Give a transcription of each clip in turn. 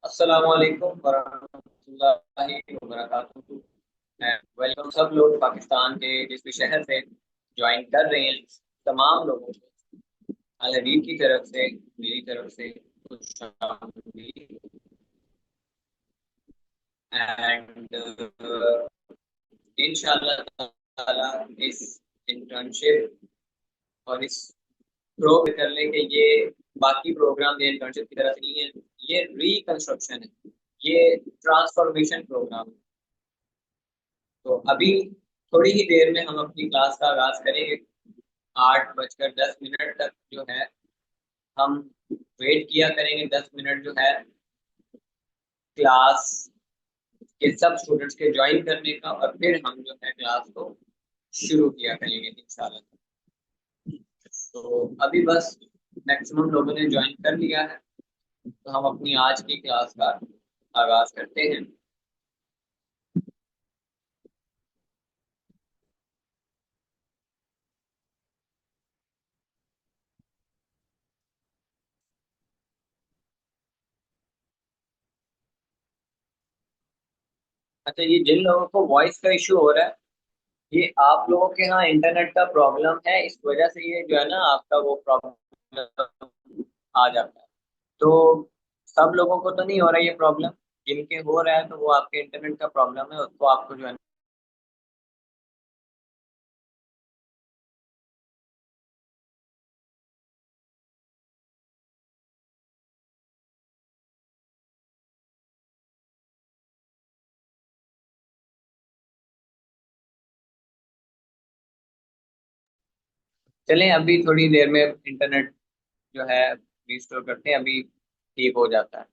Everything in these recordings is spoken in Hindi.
अस्सलाम वालेकुम वरहमतुल्लाहि वबरकातुहू। वेलकम सब लोग पाकिस्तान के जिस भी शहर से ज्वाइन कर रहे हैं, तमाम लोगों को अल हबीब की तरफ से, मेरी तरफ से खुशामदीद। एंड इंशाअल्लाह ताला इस इंटर्नशिप और इस प्रोग्राम करने के ये बाकी प्रोग्राम ये इंटर्नशिप की तरह से नहीं है। ये रिकंस्ट्रक्शन है, ये ट्रांसफॉर्मेशन प्रोग्राम है। तो अभी थोड़ी ही देर में हम अपनी क्लास का आगाज करेंगे। 8:10 तक जो है हम वेट किया करेंगे, 10 मिनट जो है क्लास के सब स्टूडेंट्स के ज्वाइन करने का, और फिर हम जो है क्लास को शुरू किया करेंगे इंशाल्लाह। तो अभी बस मैक्सिमम लोगों ने ज्वाइन कर लिया है, तो हम अपनी आज की क्लास का आगाज करते हैं। अच्छा, ये जिन लोगों को वॉइस का इशू हो रहा है, ये आप लोगों के यहाँ इंटरनेट का प्रॉब्लम है, इस वजह से ये जो है ना आपका वो प्रॉब्लम आ जाता है। तो सब लोगों को तो नहीं हो रहा ये प्रॉब्लम, जिनके हो रहा है तो वो आपके इंटरनेट का प्रॉब्लम है, उसको आपको जो है। चलें, अभी थोड़ी देर में इंटरनेट जो है रिस्टोर करते हैं, अभी ठीक हो जाता है।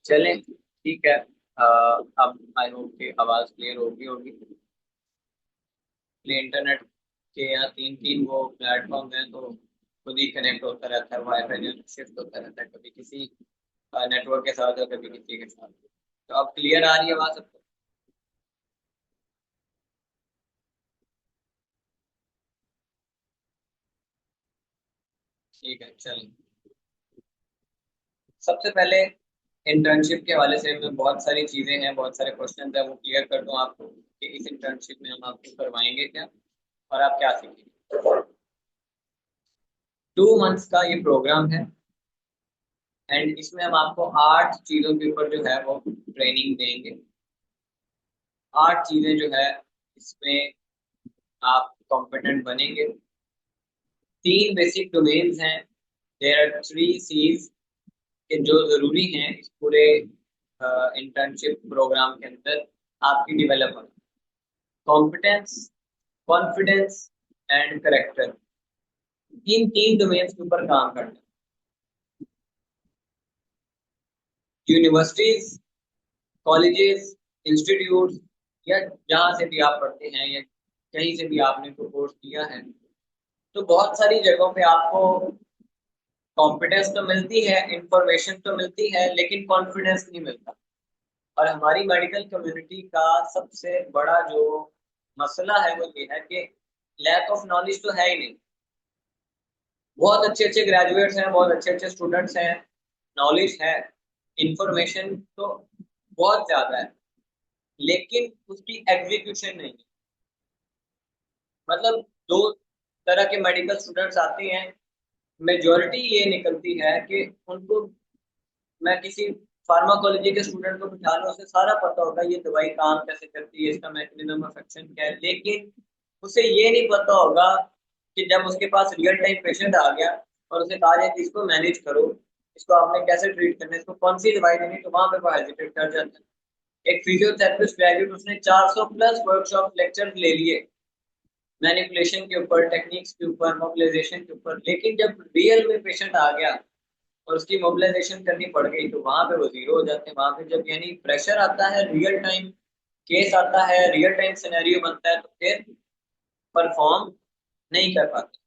चलें, ठीक है। अब आई होप कि आवाज़ क्लियर होगी होगी। इसलिए इंटरनेट के यहाँ तीन तीन वो प्लेटफॉर्म हैं, तो खुद ही कनेक्ट होता रहता है, वाईफाई जो शिफ्ट होता रहता है, कभी किसी नेटवर्क के साथ और कभी किसी के साथ। तो अब क्लियर आ रही है आवाज़ सबको? ठीक है, चलिए। सबसे पहले इंटर्नशिप के हवाले से मैं बहुत सारी चीज़ें हैं, बहुत सारे क्वेश्चन है, वो क्लियर कर दूं आपको कि इस इंटर्नशिप में हम आपको करवाएंगे क्या और आप क्या सीखेंगे। 2 मंथ्स का ये प्रोग्राम है, एंड इसमें हम आपको 8 चीज़ों के ऊपर जो है वो ट्रेनिंग देंगे। 8 चीज़ें जो है इसमें आप कॉम्पिटेंट बनेंगे। 3 बेसिक डोमेन्स हैं। देयर आर 3 C's के जो जरूरी हैं इस पूरे इंटर्नशिप प्रोग्राम के अंदर आपकी development: competence, confidence and character. In 3 domains के ऊपर काम करना। यूनिवर्सिटीज, कॉलेजेस, इंस्टीट्यूट, या जहाँ से भी आप पढ़ते हैं या कहीं से भी आपने कोई कोर्स किया है, तो बहुत सारी जगहों पे आपको कॉम्पिटेंस तो मिलती है, इंफॉर्मेशन तो मिलती है, लेकिन कॉन्फिडेंस नहीं मिलता। और हमारी मेडिकल कम्युनिटी का सबसे बड़ा जो मसला है वो ये है कि लैक ऑफ नॉलेज तो है ही नहीं। बहुत अच्छे अच्छे ग्रेजुएट्स हैं, बहुत अच्छे अच्छे स्टूडेंट्स हैं, नॉलेज है, इंफॉर्मेशन तो बहुत ज्यादा है, लेकिन उसकी एग्जीक्यूशन नहीं है। मतलब दो तरह के मेडिकल स्टूडेंट्स आते हैं, मेजोरिटी ये निकलती है कि उनको, मैं किसी फार्माकोलॉजी के स्टूडेंट को बिठा लूं, उसे सारा पता होगा ये दवाई काम कैसे करती है, इसका मैकेनिज्म ऑफ एक्शन क्या है, लेकिन उसे ये नहीं पता होगा कि जब उसके पास रियल टाइम पेशेंट आ गया और उसे कहा जाए कि इसको मैनेज करो, इसको आपने कैसे ट्रीट करना है, इसको कौन सी दवाई देनी, तो वहां पे वो हेजिटेट कर जाता है। एक फिजियोथेरेपिस्ट ग्रेजुएट, उसने 400 प्लस वर्कशॉप लेक्चर ले लिए मैनिपुलेशन के ऊपर, टेक्निक्स के ऊपर, मोबिलाइजेशन के ऊपर, लेकिन जब रियल में पेशेंट आ गया और उसकी मोबिलाइजेशन करनी पड़ गई तो वहां पे वो जीरो हो जाते हैं। वहां पे जब यानी प्रेशर आता है, रियल टाइम केस आता है, रियल टाइम सिनेरियो बनता है, तो फिर परफॉर्म नहीं कर पाते।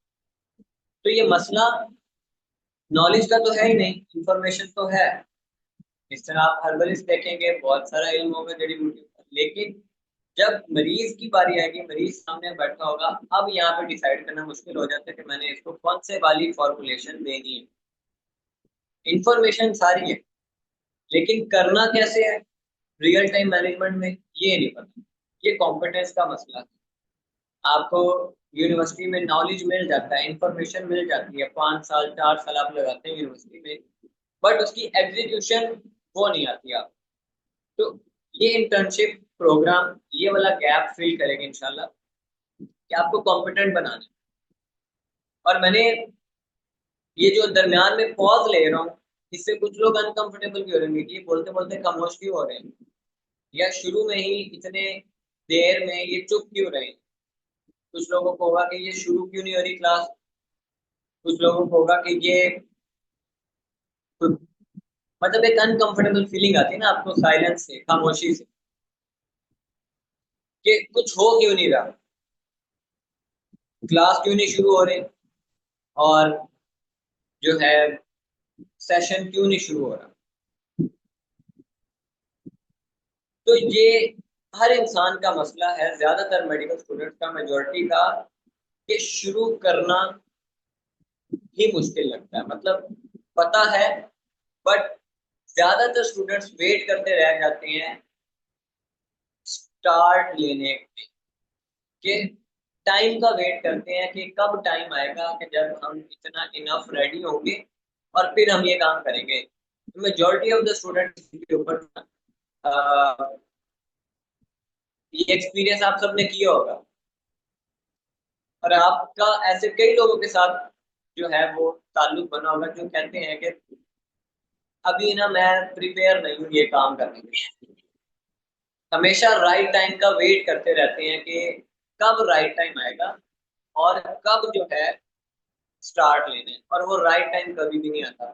तो ये मसला नॉलेज का तो है ही नहीं, इंफॉर्मेशन तो है। इस तरह आप हर्बलिस्ट देखेंगे, बहुत सारा इल्म होगा जड़ी बूटी का, लेकिन जब मरीज की बारी आएगी, मरीज सामने बैठा होगा, अब यहाँ पे डिसाइड करना मुश्किल हो जाता है कि मैंने इसको कौन से वाली फॉर्मुलेशन देनी है। इंफॉर्मेशन सारी है, लेकिन करना कैसे है रियल टाइम मैनेजमेंट में, ये नहीं पता। ये कॉम्पिटेंस का मसला है। आपको यूनिवर्सिटी में नॉलेज मिल जाता है, इंफॉर्मेशन मिल जाती है, 5 साल 4 साल आप लगाते हैं यूनिवर्सिटी में, बट उसकी एग्जीक्यूशन वो नहीं आती आप। तो ये इंटर्नशिप प्रोग्राम ये वाला गैप फिल करेंगे इंशाल्लाह, कि आपको कॉम्पिटेंट बनाना है। और मैंने ये जो दरमियान में पॉज ले रहा हूँ, इससे कुछ लोग अनकंफर्टेबल भी हो रहे हैं कि ये बोलते बोलते खामोश क्यों हो रहे हैं, या शुरू में ही इतने देर में ये चुप क्यों रहे हैं। कुछ लोगों को होगा कि ये शुरू क्यों नहीं हो रही क्लास, कुछ लोगों को होगा कि ये मतलब एक अनकंफर्टेबल फीलिंग आती है ना आपको साइलेंस से, खामोशी से, कि कुछ हो क्यों नहीं रहा, क्लास क्यों नहीं शुरू हो रही, और जो है सेशन क्यों नहीं शुरू हो रहा। तो ये हर इंसान का मसला है, ज्यादातर मेडिकल स्टूडेंट्स का, मेजोरिटी का, कि शुरू करना ही मुश्किल लगता है। मतलब पता है, बट ज्यादातर स्टूडेंट्स वेट करते रह जाते हैं स्टार्ट लेने के, टाइम का वेट करते हैं कि कब टाइम आएगा कि जब हम इतना इनफ रेडी होंगे और फिर हम ये काम करेंगे। मेजोरिटी ऑफ द स्टूडेंट्स के ऊपर ये एक्सपीरियंस आप सबने किया होगा, और आपका ऐसे कई लोगों के साथ जो है वो ताल्लुक बना होगा, जो कहते हैं कि अभी ना मैं प्रिपेयर नहीं हूँ ये काम करने के लिए। हमेशा राइट टाइम का वेट करते रहते हैं कि कब राइट टाइम आएगा और कब जो है स्टार्ट लेने, और वो राइट टाइम कभी भी नहीं आता।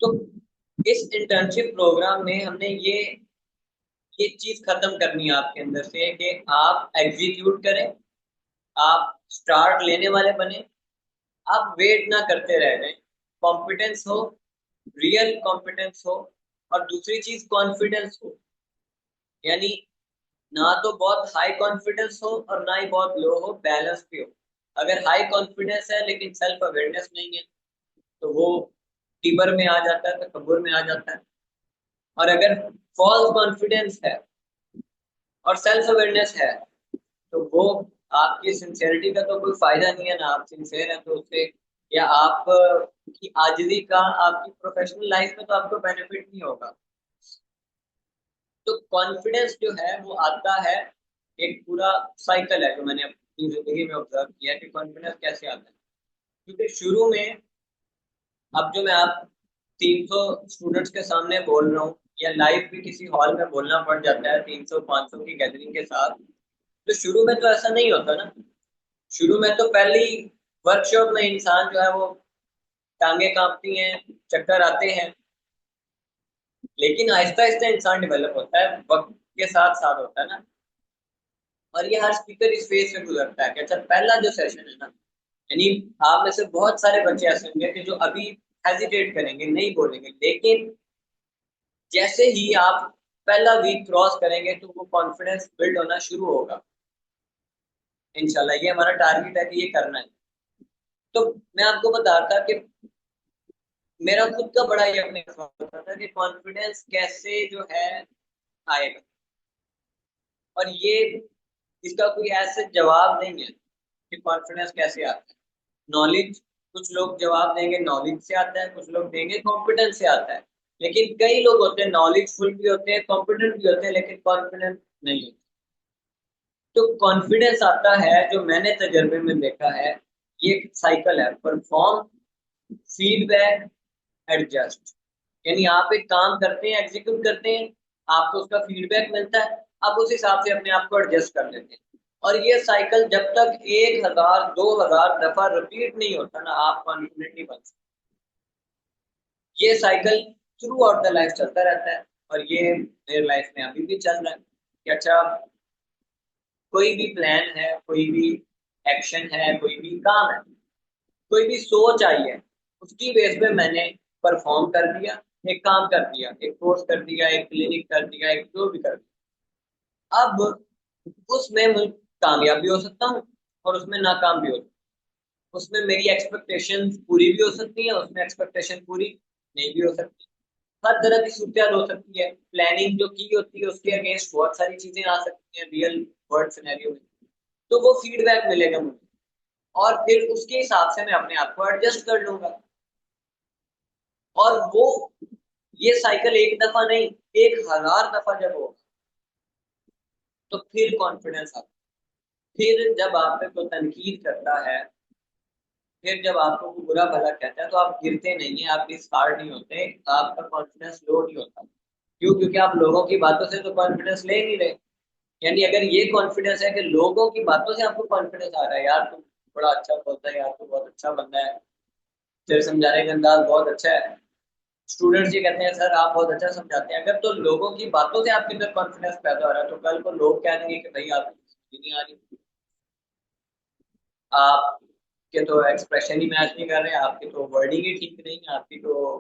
तो इस इंटर्नशिप प्रोग्राम में हमने ये चीज खत्म करनी है आपके अंदर से, कि आप एग्जीक्यूट करें, आप स्टार्ट लेने वाले बने, आप वेट ना करते रह जाएं। कॉम्पिटेंस हो, रियल कॉम्पिटेंस हो, और दूसरी चीज कॉन्फिडेंस हो। यानी ना तो बहुत हाई कॉन्फिडेंस हो और ना ही बहुत लो हो, बैलेंस भी हो। अगर हाई कॉन्फिडेंस है लेकिन सेल्फ अवेयरनेस नहीं है, तो वो टिबर में आ जाता है, तकब्बुर में आ जाता है। और अगर फॉल्स कॉन्फिडेंस है और सेल्फ अवेयरनेस है, तो वो आपकी सिंसेरिटी का तो कोई फायदा नहीं है ना। आप सिंसेर हैं तो उससे, या आप की आजिज़ी का आपकी प्रोफेशनल लाइफ में तो आपको बेनिफिट नहीं होगा। तो कॉन्फिडेंस जो है वो आता है, एक पूरा साइकिल है जो मैंने अपनी जिंदगी में ऑब्जर्व किया कि कॉन्फिडेंस कैसे आता है। क्योंकि शुरू में, अब जो मैं आप 300 स्टूडेंट्स के सामने बोल रहा हूँ, या लाइव भी किसी हॉल में बोलना पड़ जाता है 300 500 की गैदरिंग के साथ, तो शुरू में तो ऐसा नहीं होता ना। शुरू में तो पहली वर्कशॉप में इंसान जो है वो टांगे कांपती हैं, चक्कर आते हैं, लेकिन आहिस्ता आहिस्ता इंसान डेवलप होता है, वक्त के साथ साथ होता है ना। और ये हर स्पीकर इस फेज से गुजरता है कि अच्छा पहला जो सेशन है ना, यानी आप में से बहुत सारे बच्चे ऐसे होंगे कि जो अभी हेजिटेट करेंगे, नहीं बोलेंगे, लेकिन जैसे ही आप पहला वीक क्रॉस करेंगे तो वो कॉन्फिडेंस बिल्ड होना शुरू होगा। इंशाल्लाह ये हमारा टारगेट है कि ये करना है। तो मैं आपको बता रहा था कि मेरा खुद का बड़ा ये अपने सवाल होता था कि कॉन्फिडेंस कैसे जो है आएगा, और ये इसका कोई ऐसे जवाब नहीं है कि कॉन्फिडेंस कैसे आता है। नॉलेज, कुछ लोग जवाब देंगे नॉलेज से आता है, कुछ लोग देंगे कॉन्फिडेंस से आता है, लेकिन कई लोग होते हैं नॉलेजफुल भी होते हैं, कॉन्फिडेंट भी होते हैं, लेकिन कॉन्फिडेंट नहीं होते। तो कॉन्फिडेंस आता है, जो मैंने तजर्बे में देखा है, ये एक साइकिल है, परफॉर्म, फीडबैक, एडजस्ट। यानी आप एक काम करते हैं, एग्जीक्यूट करते हैं, आपको उसका फीडबैक मिलता है, आप उस हिसाब से अपने आप को एडजस्ट कर लेते हैं। और ये साइकिल जब तक 1000 2000 दफा रिपीट नहीं होता ना, आप कॉन्फिडेंट नहीं बन सकते। ये cycle through out the life चलता रहता है, और ये मेरे लाइफ में अभी भी चल रहा है कि अच्छा, कोई भी प्लान है, कोई भी एक्शन है, कोई भी काम है, कोई भी सोच आई है, उसकी बेस पे मैंने परफॉर्म कर दिया, एक काम कर दिया, एक कोर्स कर दिया, एक क्लिनिक कर दिया, एक जो भी कर दिया। अब उसमें मैं कामयाब भी हो सकता हूँ और उसमें नाकाम भी हो सकता हूँ। उसमें मेरी एक्सपेक्टेशन पूरी भी हो सकती है, उसमें एक्सपेक्टेशन पूरी नहीं भी हो सकती। हर तरह की सूरत हो सकती है, प्लानिंग जो की होती है उसके अगेंस्ट बहुत सारी चीजें आ सकती हैं रियल वर्ल्ड सिनेरियो में। तो वो फीडबैक मिलेगा मुझे, और फिर उसके हिसाब से मैं अपने आप को एडजस्ट कर लूंगा। और वो ये साइकिल एक दफा नहीं, 1000 दफा जब हो, तो फिर कॉन्फिडेंस आता है। फिर जब आप पे कोई तनकीद करता है, फिर जब आपको कोई बुरा भला कहता है, तो आप गिरते नहीं है, आप डिस्कार्ड नहीं होते, आपका कॉन्फिडेंस लो नहीं होता। क्यों? क्योंकि आप लोगों की बातों से तो कॉन्फिडेंस ले नहीं रहे। यानी अगर ये कॉन्फिडेंस है कि लोगों की बातों से आपको कॉन्फिडेंस आ रहा है, यार तुम बड़ा अच्छा बोलता है, यार तू बहुत अच्छा बंदा है, तेरे समझाने का अंदाज बहुत अच्छा है, स्टूडेंट्स ये कहते हैं सर आप बहुत अच्छा समझाते हैं, अगर तो लोगों की बातों से आपके अंदर कॉन्फिडेंस पैदा हो रहा है, तो कल को लोग कह देंगे कि भाई आपको समझ नहीं आ रही, आपके तो एक्सप्रेशन ही मैच नहीं कर रहे, आपकी तो वर्डिंग ही ठीक नहीं है, आपकी तो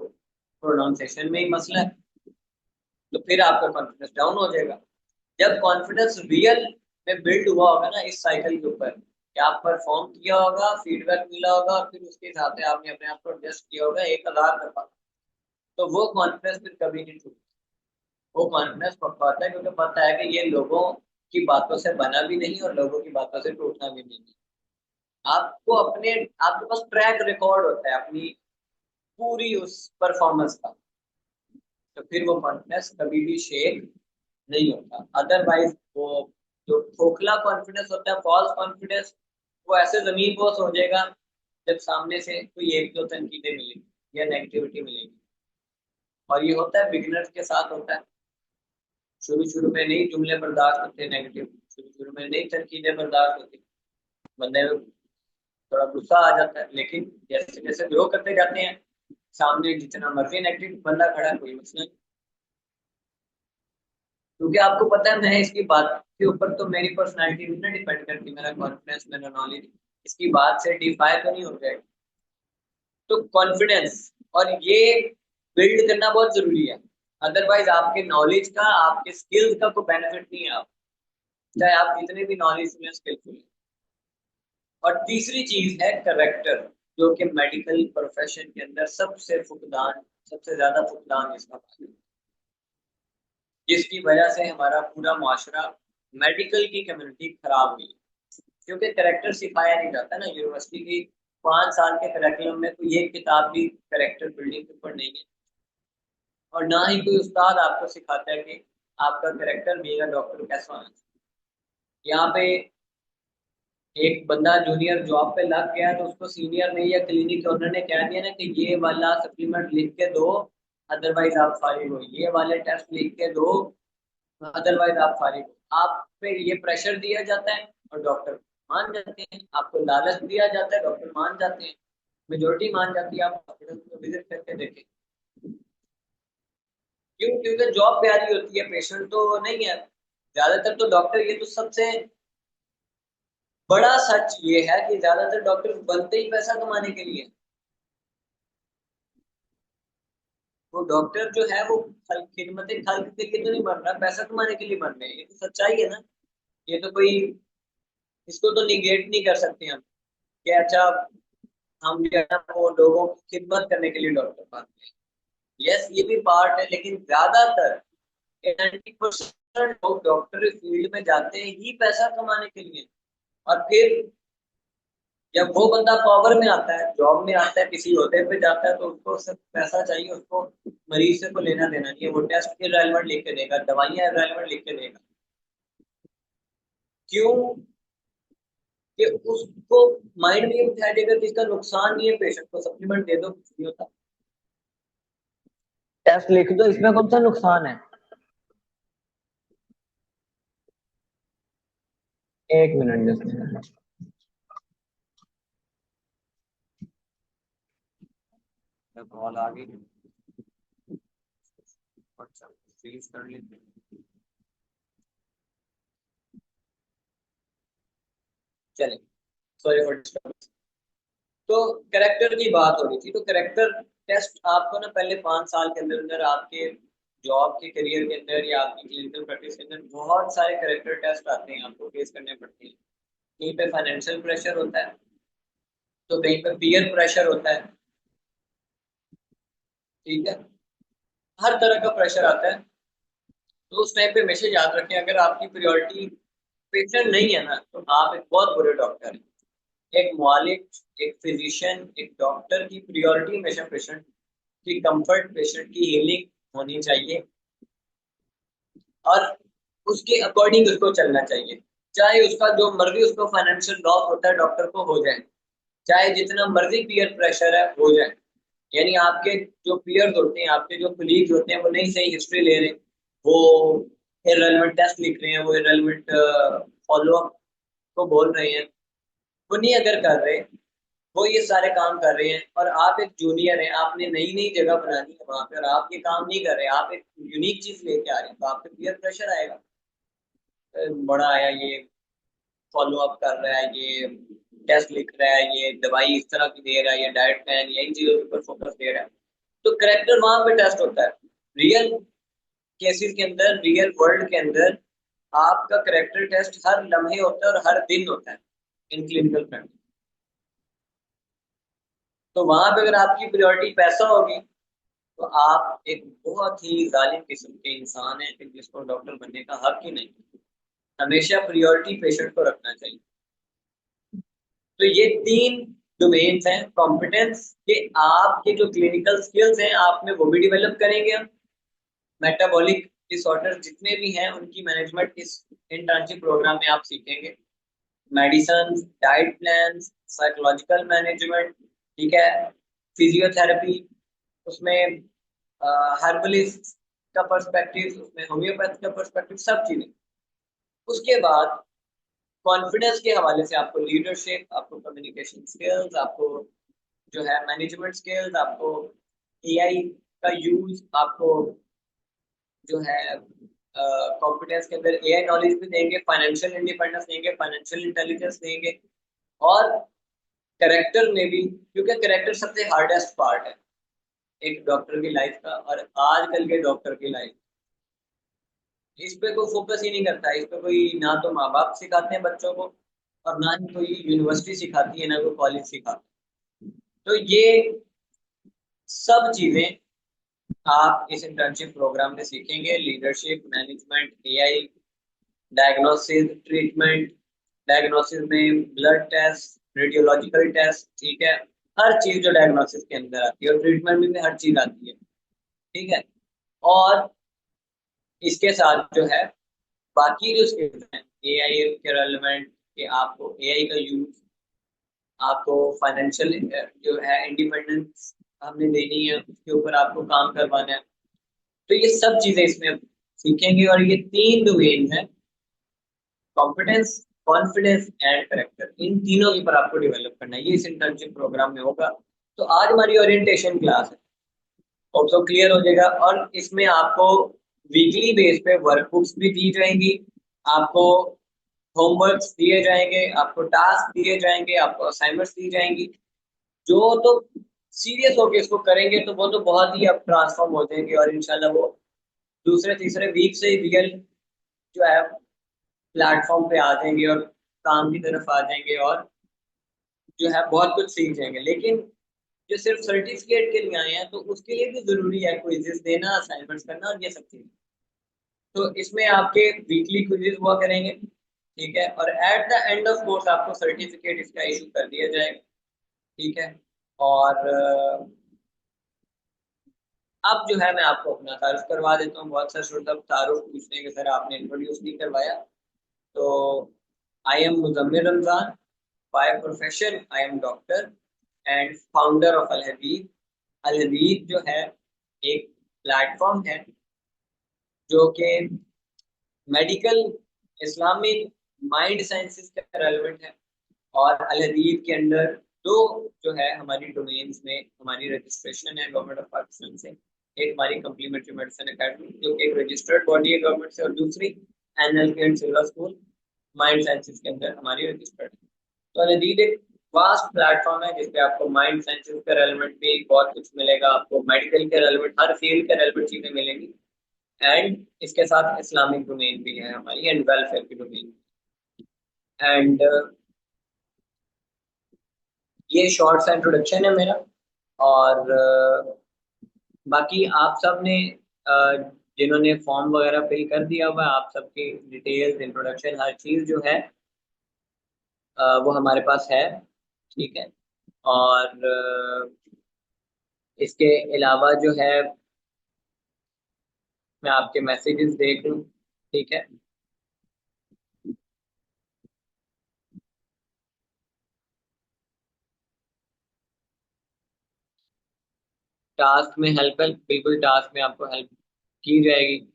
प्रोनाउंसिएशन में ही मसला है। तो फिर आपका कॉन्फिडेंस डाउन हो जाएगा। जब कॉन्फिडेंस रियल में बिल्ड हुआ होगा ना इस साइकिल के ऊपर, कि आप परफॉर्म किया होगा, फीडबैक मिला होगा, और फिर उसके हिसाब से आपने अपने आप को एडजस्ट किया होगा 1000 दफा, तो वो कॉन्फिडेंस फिर कभी नहीं टूटेगा। वो कॉन्फिडेंस पक्का होता है, क्योंकि पता है कि ये लोगों की बातों से बना भी नहीं और लोगों की बातों से टूटना भी नहीं। आपको अपने आपके पास ट्रैक रिकॉर्ड होता है अपनी पूरी उस परफॉर्मेंस का, तो फिर वो कॉन्फिडेंस कभी भी शेक नहीं होता। अदरवाइज वो जो खोखला कॉन्फिडेंस होता है, फॉल्स कॉन्फिडेंस, वो ऐसे जमीन बोस हो जाएगा जब सामने से कोई एक दो तनकीदें मिलेगी या नेगेटिविटी मिलेगी। और ये होता है बिगिनर्स के साथ होता है। शुरू शुरू में नहीं जुमले बर्दाश्त होते नेगेटिव, शुरू शुरू में नहीं तनकीदें बर्दाश्त होती, बंदे में थोड़ा गुस्सा आ जाता है, लेकिन जैसे जैसे ग्रो करते जाते हैं, सामने जितना मर्जी नेगेटिव बंदा खड़ा है, कोई मसला नहीं। क्योंकि आपको पता है, मैं इसकी बात के ऊपर तो मेरी पर्सनालिटी भी ना डिपेंड करती, मेरा कॉन्फिडेंस, मेरा नॉलेज इसकी बात से डिफाई तो नहीं हो जाएगा। तो कॉन्फिडेंस और ये बिल्ड करना बहुत जरूरी है। अदरवाइज आपके नॉलेज का, आपके स्किल्स का कोई बेनिफिट नहीं है। आप चाहे आप जितने भी नॉलेज में स्किलफुल हैं। और तीसरी चीज है करेक्टर, जो कि मेडिकल प्रोफेशन के अंदर सबसे फुकदान, सबसे ज्यादा फुकदान इसका पात्र है, जिसकी वजह से हमारा पूरा माशरा, मेडिकल की कम्युनिटी खराब हुई। क्योंकि करेक्टर सिखाया नहीं जाता ना यूनिवर्सिटी की 5 साल के करिकुलम में, तो ये किताब भी करेक्टर बिल्डिंग के ऊपर नहीं है। और ना ही कोई उस्ताद आपको सिखाता है कि आपका करेक्टर मेरा डॉक्टर कैसा होना चाहिए। यहाँ पे एक बंदा जूनियर जॉब पे लग गया, तो उसको सीनियर ने या क्लिनिक ओनर ने कह दिया ना कि ये वाला सप्लीमेंट लिख के दो, अदरवाइज आप फारिग हो, ये वाले टेस्ट लिख के दो, अदरवाइज आप फारिग हो। आप पे ये प्रेशर दिया जाता है और डॉक्टर मान जाते हैं, आपको लालच दिया जाता है, डॉक्टर मान जाते हैं, मेजोरिटी मान जाती है। आप हॉस्पिटल को विजिट करके देखें, क्यों? क्योंकि जॉब प्यारी होती है, पेशेंट तो नहीं है ज्यादातर। तो डॉक्टर, ये तो सबसे बड़ा सच ये है कि ज्यादातर डॉक्टर बनते ही पैसा कमाने के लिए। वो डॉक्टर जो है वो खिदमत खल्क के लिए तो नहीं बन रहा, पैसा कमाने के लिए बन रहे हैं। ये तो सच्चाई है ना। ये तो कोई, इसको तो निगेट नहीं कर सकते हम कि अच्छा, हम जो है ना वो लोगों की खिदमत करने के लिए डॉक्टर बनते हैं। यस, ये भी पार्ट है, लेकिन ज्यादातर 90% लोग डॉक्टर फील्ड में जाते हैं ही पैसा कमाने के लिए। और फिर जब वो बंदा पावर में आता है, जॉब में आता है, किसी ओहदे पे जाता है, तो उसको सिर्फ पैसा चाहिए, उसको मरीज से को लेना देना नहीं है। वो टेस्ट इररेलेवेंट लिख के देगा, दवाइयां इररेलेवेंट लिख के देगा। क्यों? कि उसको माइंड में ये बिठा देगा कि इसका नुकसान नहीं है, पेशेंट को सप्लीमेंट दे दो, कुछ नहीं होता, टेस्ट लिख दो, इसमें कौन सा नुकसान है। एक मिनट जस्ट। कॉल आ गई, अच्छा फ्रीज कर लेते हैं। चलिए, सॉरी फॉर डिस्टर्बेंस। तो करेक्टर की बात हो रही थी, तो करेक्टर टेस्ट आपको ना पहले 5 साल के अंदर अंदर आपके जॉब के करियर के अंदर या आपकी क्लिनिकल प्रैक्टिस के अंदर बहुत सारे करेक्टर टेस्ट आते हैं, आपको फेस करने पड़ते हैं। कहीं पे फाइनेंशियल प्रेशर होता है, तो कहीं पे पीयर प्रेशर होता है, ठीक है, हर तरह का प्रेशर आता है। तो उस टाइम पे हमेशा याद रखें, अगर आपकी प्रायोरिटी पेशेंट नहीं है ना, तो आप एक बहुत बुरे डॉक्टर हैं। एक मालिक, एक फिजिशियन, एक डॉक्टर की प्रायोरिटी हमेशा पेशेंट की कंफर्ट, पेशेंट की हीलिंग होनी चाहिए, और उसके अकॉर्डिंग उसको चलना चाहिए। चाहे उसका जो मर्जी उसको फाइनेंशियल लॉस होता है डॉक्टर को हो जाए, चाहे जितना मर्जी पीयर प्रेशर है हो जाए। यानी आपके जो पीयर्स होते हैं, आपके जो कलीग्स होते हैं, वो नहीं सही हिस्ट्री ले रहे, वो इररेलेवेंट टेस्ट लिख रहे हैं, वो इररेलेवेंट फॉलो अप को बोल रहे हैं, वो नहीं अगर कर रहे, वो ये सारे काम कर रहे हैं, और आप एक जूनियर हैं, आपने नई नई जगह बनानी है वहां पे, और आप ये काम नहीं कर रहे, आप एक यूनिक चीज लेके आ रहे हैं, तो आप पे पीयर प्रेशर आएगा। बड़ा आया, ये फॉलो अप कर रहा है, ये टेस्ट लिख रहा है, ये दवाई इस तरह की दे रहा है, ये डाइट प्लान, यही चीजों के ऊपर फोकस दे रहा है। तो करेक्टर वहां पे टेस्ट होता है। रियल केसेस के अंदर, रियल वर्ल्ड के अंदर आपका करेक्टर टेस्ट हर लम्हे होता है और हर दिन होता है इन क्लिनिकल प्रैक्टिस। तो वहां पे अगर आपकी प्रायोरिटी पैसा होगी, तो आप एक बहुत ही जालिम किस्म के इंसान हैं, जिसको डॉक्टर बनने का हक ही नहीं। हमेशा प्रायोरिटी पेशेंट को रखना चाहिए। तो ये 3 डोमेन्स हैं कॉम्पिटेंस के, आपके जो क्लिनिकल स्किल्स हैं आप में वो भी डेवलप करेंगे हम। मेटाबॉलिक डिसऑर्डर जितने भी हैं उनकी मैनेजमेंट इस इंटर्नशिप प्रोग्राम में आप सीखेंगे। Medicine, diet plan, psychological management, ठीक है, फिजियोथेरेपी, उसमें हर्बलिस्ट का पर्सपेक्टिव, उसमें होम्योपैथ का पर्सपेक्टिव, सब चीजें। उसके बाद कॉन्फिडेंस के हवाले से आपको लीडरशिप, आपको कम्युनिकेशन स्किल्स, आपको जो है मैनेजमेंट स्किल्स, आपको एआई का यूज, आपको जो है कॉम्पिटेंस के अंदर एआई नॉलेज भी देंगे, फाइनेंशियल इंडिपेंडेंस देंगे, फाइनेंशियल इंटेलिजेंस देंगे, और करेक्टर में भी, क्योंकि करेक्टर सबसे हार्डेस्ट पार्ट है एक डॉक्टर की लाइफ का, और आजकल के डॉक्टर की लाइफ इस पे कोई फोकस ही नहीं करता है। इस पे कोई ना तो माँ बाप सिखाते हैं बच्चों को, और ना ही कोई यूनिवर्सिटी सिखाती है, ना कोई कॉलेज सिखाता है। तो ये सब चीजें आप इस इंटर्नशिप प्रोग्राम में सीखेंगे। Leadership, management, AI, diagnosis, treatment, diagnosis में ब्लड टेस्ट, रेडियोलॉजिकल टेस्ट, ठीक है, हर चीज जो डायग्नोसिस के अंदर आती है, और ट्रीटमेंट में भी हर चीज आती है, ठीक है। और इसके साथ जो है बाकी जो स्किल्स हैं एआई के रेलेवेंट, कि आपको एआई का यूज, आपको फाइनेंशियल जो है इंडिपेंडेंस हमने देनी है, उसके ऊपर आपको काम करवाना है। तो ये सब चीजें इसमें सीखेंगे, और ये 3 डोमेन है, कॉम्पिटेंस, कॉन्फिडेंस एंड करेक्टर, इन तीनों के ऊपर आपको डेवलप करना है। ये इस इंटर्नशिप प्रोग्राम में होगा। तो आज हमारी ओरिएंटेशन क्लास है, ऑल्सो क्लियर हो जाएगा, और इसमें आपको वीकली बेस पे वर्कबुक्स भी दी जाएंगी, आपको होमवर्क्स दिए जाएंगे, आपको टास्क दिए जाएंगे, आपको असाइनमेंट्स दी जाएंगी। जो तो सीरियस होके इसको करेंगे तो वो तो बहुत ही अब ट्रांसफॉर्म हो जाएंगे, और इंशाल्लाह वो दूसरे तीसरे वीक से रियल जो है प्लेटफॉर्म पे आ जाएंगे, और काम की तरफ आ जाएंगे, और जो है बहुत कुछ सीख जाएंगे। लेकिन जो सिर्फ सर्टिफिकेट के लिए आए हैं, तो उसके लिए भी जरूरी है क्विजेस देना, असाइनमेंट्स करना, और ये सब चीजें। तो इसमें आपके वीकली क्विजेस हुआ करेंगे, ठीक है, और at the end of course आपको सर्टिफिकेट इसका इशू कर दिया जाएगा, ठीक है। और अब जो है मैं आपको अपना तारुफ करवा देता हूँ। बहुत सारे श्रोता तारुफ पूछते हैं कि सर आपने इंट्रोड्यूस नहीं करवाया। तो I am Muzammil Ramzan, by profession I am doctor and founder of Al Hadeed. Al Hadeed जो है एक प्लेटफॉर्म है जो कि मेडिकल, इस्लामिक माइंड साइंसेस का रेलेवेंट है। और अल हदीद के अंदर दो जो है हमारी डोमेन्स में हमारी रजिस्ट्रेशन है गवर्नमेंट ऑफ पाकिस्तान से। एक हमारी कम्प्लीमेंट्री मेडिसिन एकेडमी जो कि एक रजिस्टर्ड बॉडी है गवर्नमेंट से, और दूसरी NLP and silver school mind sciences के अंदर हमारी रजिस्टर्ड है। तो अल हदीद एक वास्ट प्लेटफॉर्म है जिसपे आपको माइंड साइंसेस का रेलेवेंट भी बहुत कुछ मिलेगा, आपको मेडिकल के रेलेवेंट हर फील्ड के रेलेवेंट चीजें मिलेंगी। एंड इसके साथ इस्लामिक डोमेन भी है हमारी, एंड वेलफेयर की डोमेन। एंड ये शॉर्ट सा इंट्रोडक्शन है मेरा। और बाकी आप सब ने जिन्होंने फॉर्म वगैरह फिल कर दिया हुआ है, आप सबकी डिटेल्स इंट्रोडक्शन हर चीज जो है वो हमारे पास है। ठीक है। और इसके अलावा जो है मैं आपके मैसेजेस देख लूँ। ठीक है। टास्क में हेल्प है, बिल्कुल टास्क में आपको हेल्प की जाएगी।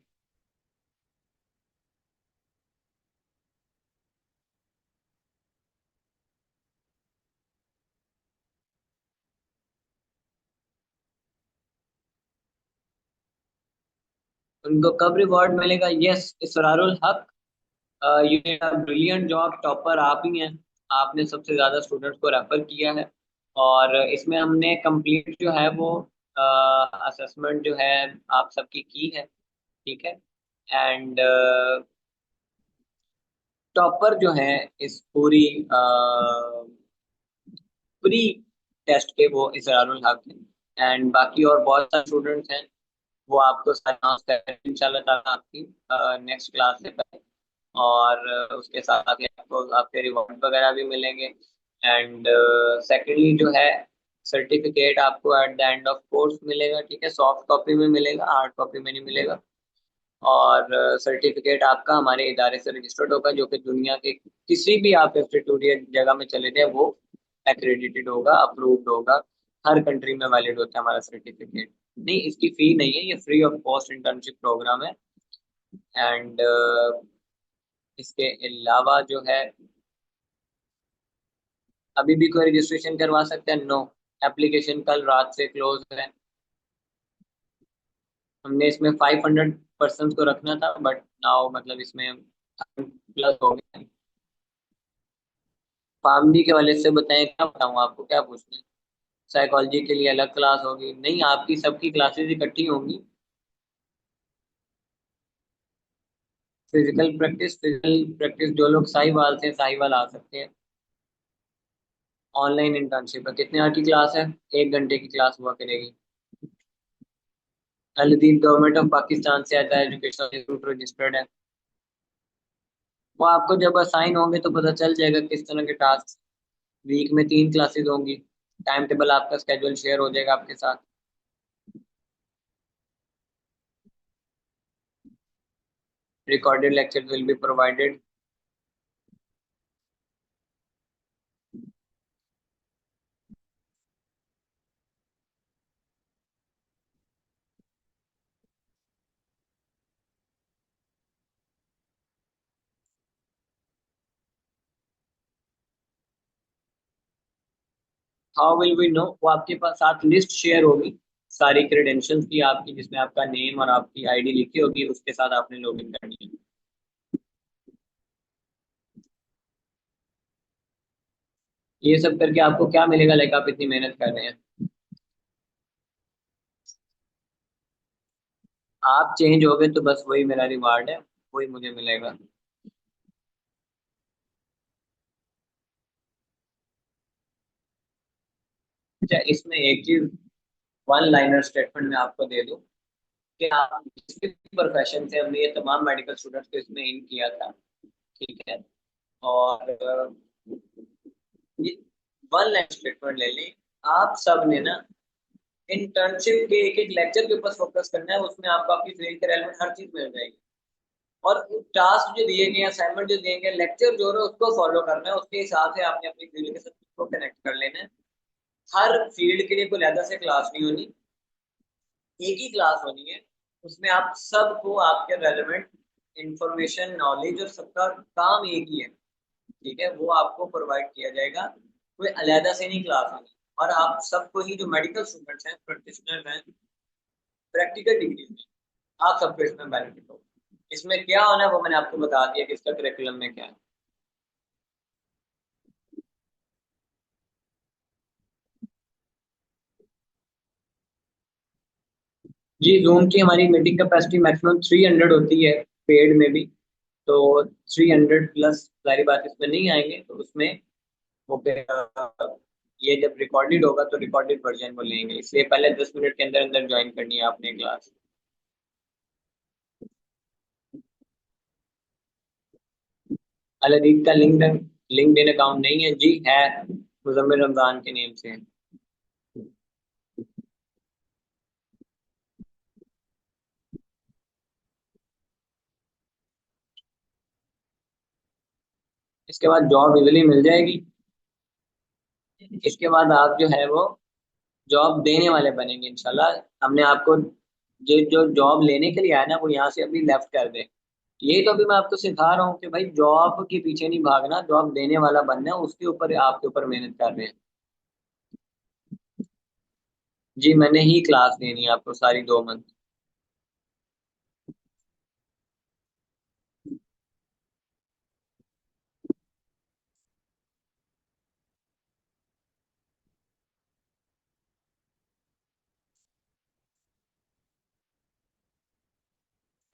उनको कब रिवॉर्ड मिलेगा? यस, इसरारुल हक, ये ब्रिलियंट जॉब, टॉपर आप ही हैं। आपने सबसे ज्यादा स्टूडेंट्स को रेफर किया है। और इसमें हमने कंप्लीट जो है वो असेसमेंट जो है आप सबकी की है। ठीक है। एंड टॉपर जो है इस पूरी प्री टेस्ट के वो इसरारुल हक हैं। एंड बाकी और बहुत सारे स्टूडेंट्स हैं, वो आपको अनाउंस करेंगे इंशाल्लाह ताला आपकी नेक्स्ट क्लास से पहले। और उसके साथ ही आपको आपके रिवॉर्ड वगैरह भी मिलेंगे। एंड सेकेंडली जो है सर्टिफिकेट आपको at the end of course मिलेगा। ठीक है, सॉफ्ट कॉपी में मिलेगा, हार्ड कॉपी में नहीं मिलेगा। और सर्टिफिकेट आपका हमारे इदारे से रजिस्टर्ड होगा, जो कि दुनिया के किसी भी आप इंस्टीट्यूट या जगह में चले जाए वो एक्रेडिटेड होगा, अप्रूव्ड होगा। हर कंट्री में वैलिड होता है हमारा सर्टिफिकेट। नहीं, इसकी फी नहीं है, ये free of cost internship programme है। एंड इसके अलावा जो है अभी भी कोई रजिस्ट्रेशन करवा सकते हैं? नो, एप्लीकेशन कल रात से क्लोज है। हमने इसमें 500 पर्सन को रखना था, बट नाउ मतलब इसमें प्लस हो गया। फार्मडी के वाले से बताएं, क्या बताऊँ आपको, क्या पूछना है? साइकोलॉजी के लिए अलग क्लास होगी? नहीं, आपकी सबकी क्लासेस इकट्ठी होंगी। फिजिकल प्रैक्टिस जो लोग साहिवाल से साहिवाल आ सकते हैं। ऑनलाइन इंटर्नशिप है। कितने आवर की क्लास है? 1 घंटे की क्लास हुआ करेगी। अलदीन गवर्नमेंट ऑफ पाकिस्तान से आता है, एजुकेशन इंस्टीट्यूट रजिस्टर्ड है। वो आपको जब असाइन होंगे तो पता चल जाएगा किस तरह के टास्क। वीक में 3 क्लासेस होंगी। टाइम टेबल आपका स्केड्यूल शेयर हो जाएगा आपके साथ। Recorded lecture will be provided. How will we know? वो आपके पास साथ लिस्ट शेयर होगी सारी क्रेडेंशियल्स की आपकी, जिसमें आपका नेम और आपकी आईडी लिखी होगी, उसके साथ आपने लॉगिन करनी है। ये सब करके आपको क्या मिलेगा? लाइक आप इतनी मेहनत कर रहे हैं, आप चेंज हो गए तो बस वही मेरा रिवार्ड है, वही मुझे मिलेगा। अच्छा, इसमें एक चीज, वन लाइनर स्टेटमेंट में आपको दे दूं कि आप जिस भी प्रोफेशन से, हमने ये तमाम मेडिकल स्टूडेंट्स को इसमें इन किया था। ठीक है। और ये वन लाइन स्टेटमेंट ले लें। आप सब ने ना इंटर्नशिप के एक एक लेक्चर के ऊपर फोकस करना है, उसमें आपको आपकी फील्ड के रेलेवेंट हर चीज मिल जाएगी। और टास्क जो दिए गए, असाइनमेंट जो दिए गए, लेक्चर जो है उसको फॉलो करना है, उसके हिसाब से आपने अपनी फील्ड के साथ उसको कनेक्ट कर लेना है। हर फील्ड के लिए कोई अलग से क्लास नहीं होनी, एक ही क्लास होनी है। उसमें आप सबको आपके रेलेवेंट इंफॉर्मेशन नॉलेज और सबका काम एक ही है, ठीक है, वो आपको प्रोवाइड किया जाएगा, कोई अलहदा से नहीं क्लास होगी। और आप सबको ही जो मेडिकल स्टूडेंट्स हैं, प्रैक्टिशनर हैं, प्रैक्टिकल डिग्री में, आप सबको इसमें बेनिफिट हो। इसमें क्या होना है वो मैंने आपको बता दिया कि इसका करिकुलम में क्या है। जी, जूम की हमारी मीटिंग कैपेसिटी मैक्सिमम 300 होती है, पेड में भी। तो 300 प्लस, सारी बात इसमें नहीं आएंगे तो उसमें वो ये जब रिकॉर्डेड होगा तो रिकॉर्डेड वर्जन वो लेंगे, इसलिए पहले 10 मिनट के अंदर अंदर ज्वाइन करनी है आपने क्लास। अलादीद का लिंक्डइन अकाउंट नहीं है जी, है, मुजम्मिल रमजान के नेम से है। इसके बाद जॉब इजीली मिल जाएगी। इसके बाद आप जो है वो जॉब देने वाले बनेंगे इंशाल्लाह। हमने आपको जो जो जॉब लेने के लिए आया ना वो यहाँ से अभी लेफ्ट कर दे। यही तो अभी मैं आपको सिखा रहा हूँ कि भाई जॉब के पीछे नहीं भागना, जॉब देने वाला बनना है, उसके ऊपर आपके ऊपर मेहनत कर रहे हैं। जी, मैंने ही क्लास देनी है आपको सारी 2 मंथ।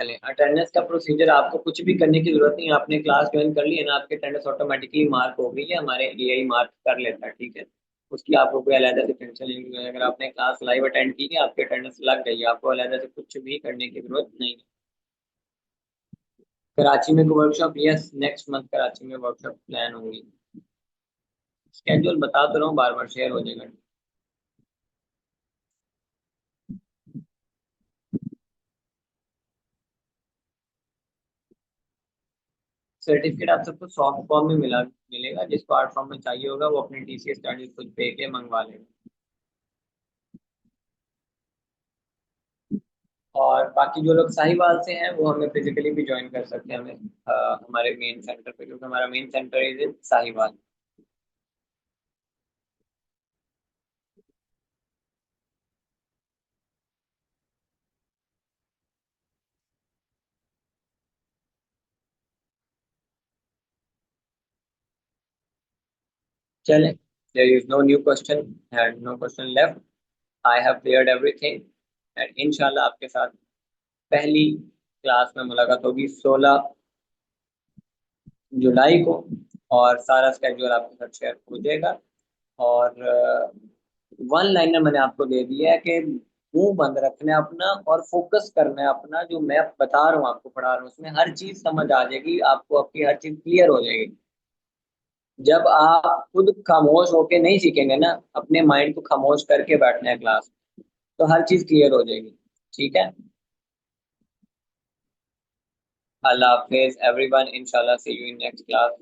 चले, अटेंडेंस का प्रोसीजर आपको कुछ भी करने की जरूरत नहीं है, आपने क्लास ज्वाइन कर ली है ना, आपकी अटेंडेंस ऑटोमेटिकली मार्क हो गई है, हमारे एआई मार्क कर लेता है, ठीक है। उसकी आपको कोई अलग से टेंशन नहीं है, अगर आपने क्लास लाइव अटेंड की है, आपकी अटेंडेंस लग गई है, आपको अलग से कुछ भी करने की जरूरत नहीं है। कराची में workshop, yes, next month Karachi में वर्कशॉप प्लान होगी। स्केड्यूल बता तो रहा हूँ, बार बार शेयर हो जाएगा। सर्टिफिकेट आप सबको सॉफ्ट फॉर्म में मिलेगा, जिसको हार्ड फॉर्म में चाहिए होगा वो अपने टीसीएस चार्जेस खुद पे के मंगवा लेगा। और बाकी जो लोग साहिवाल से हैं वो हमें फिजिकली भी ज्वाइन कर सकते हैं, हमें हमारे मेन सेंटर पे, क्योंकि हमारा main centre is in Sahiwal. चलें, there is no new question and no question left. I have cleared everything, and इंशाल्लाह आपके साथ पहली क्लास में मुलाकात होगी 16 जुलाई को, और सारा स्केड्यूल आपके साथ शेयर हो जाएगा। और वन लाइनर मैंने आपको दे दिया है कि मुंह बंद रखना है अपना और फोकस करना है अपना, जो मैं बता रहा हूँ आपको पढ़ा रहा हूँ उसमें हर चीज समझ आ जाएगी आपको, आपकी हर चीज क्लियर हो जाएगी। जब आप खुद खामोश होके नहीं सीखेंगे ना, अपने माइंड को खामोश करके बैठना है क्लास, तो हर चीज क्लियर हो जाएगी, ठीक है। अल्लाह हाफिज एवरीवन, इंशाल्लाह सी यू इन नेक्स्ट क्लास।